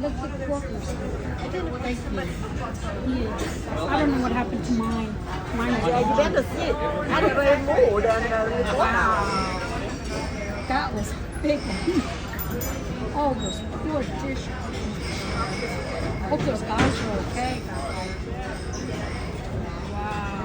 Let the workers. Thank you. Yes. I don't know what happened to mine. Mine is Yeah, you better sit. I don't know more than wow. That was a big one. Oh, those poor dishes. Hope those guys are okay. Wow.